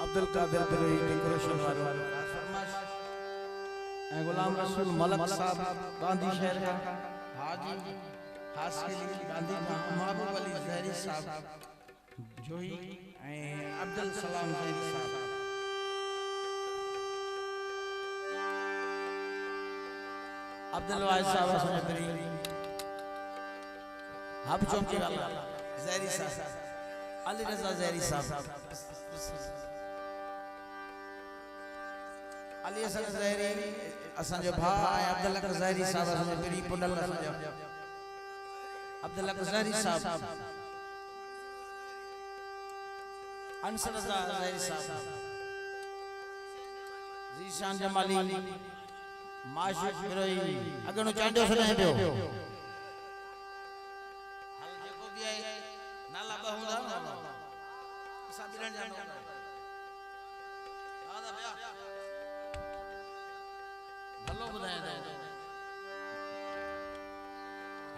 Abdul Qadir बिरोई decoration वालों गुलाम रसूल मलक साहब गांधी शहर का हाजी खास के लिए गांधी महबूब अली जहरी साहब जोई अब्दुल सलाम जहरी साहब अब्दुल वाहिद साहब असमतरी हब चौकी वाला जहरी साहब अली रजा जहरी साहब अली हसन जहरी असन जो भाई अब्दुल जहरी साहब असमतरी पुनल अब्दुल जहरी साहब अंसर जहरी साहब जीशान जमाली माशूक बिरोई अगनो चांडो सुने पियो हल जेको भी है नाला बहुंदा असा बिरण जानो दादा भैया भलो बुधाए दे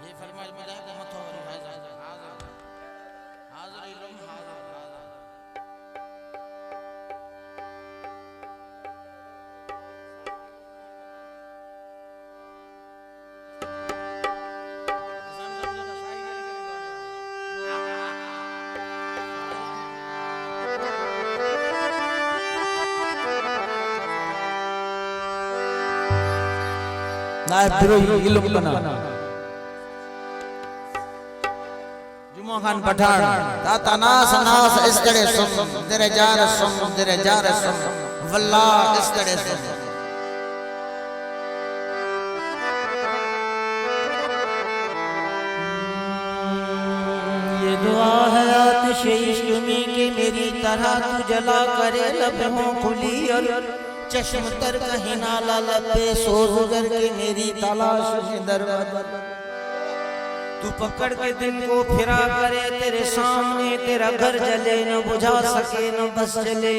ये फरमाइश बुधाए के मथो हाजिर हाजिर इल्म हाजिर नायब बिरोई इल्म बना जुमा खान पठान दाता नास नास इस्तड़े सुन तेरे जार सुन वल्लाह इस्तड़े सुन ये दुआ है आतिश इश्क में कि मेरी तरह तू जला करे लबों खुली और चश्म तर कहीं नाला लबे सोज करके मेरी तलाश में दरवाजा तू पकड़ के दिन को फिरा करे तेरे सामने तेरा घर जले न बुझा सके न बस चले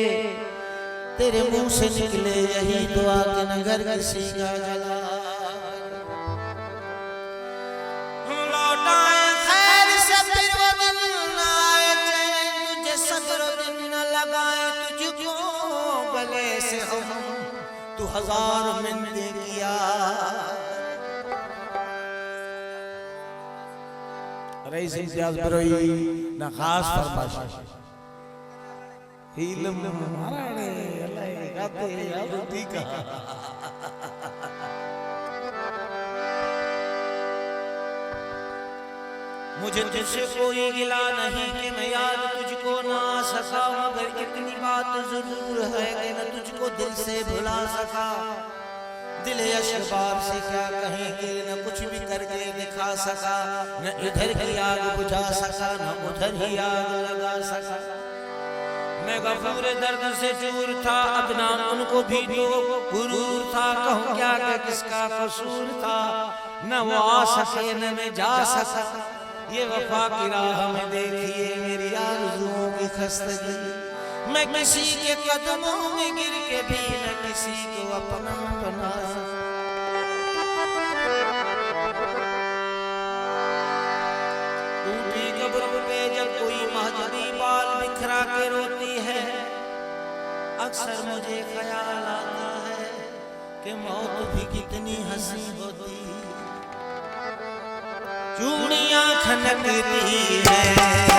तेरे मुंह से निकले यही दुआ कि न घर किसी का जला लौटाए खैर से फिर वो दिन न आए चैन तुझे सब्र दिन न लगाए तुझको गले से हम तू हजार मिन्नतें किया रईस इम्तियाज बिरोई ना खास फरमाइश इल्म हराने अल्लाह गाते अब ठीक है मुझे तुझसे कोई गिला नहीं कि मैं याद तुझको ना आ सका मगर इतनी बात जरूर है कि मैं तुझको दिल से भुला सका दिल अशबार से क्या कहेंगे न कुछ भी करके दिखा सका न इधर की आग बुझा सका न उधर ही आग लगा सका मैं गफूर दर्द से चूर था अब ना उनको भी तो गुरूर था कहूँ क्या कि किसका कसूर था न वो आ सके न मैं जा सका ये वफा की राह में देखिए मेरी आरज़ुओं की खस्तगी मैं किसी के कदमों में गिर के भी न किसी को अपना बना टूटी कब्र पे जब कोई महजबी बाल बिखरा के रोती है अक्सर मुझे ख्याल आता है कि मौत भी कितनी हंसी होती चूड़ियां खनकती है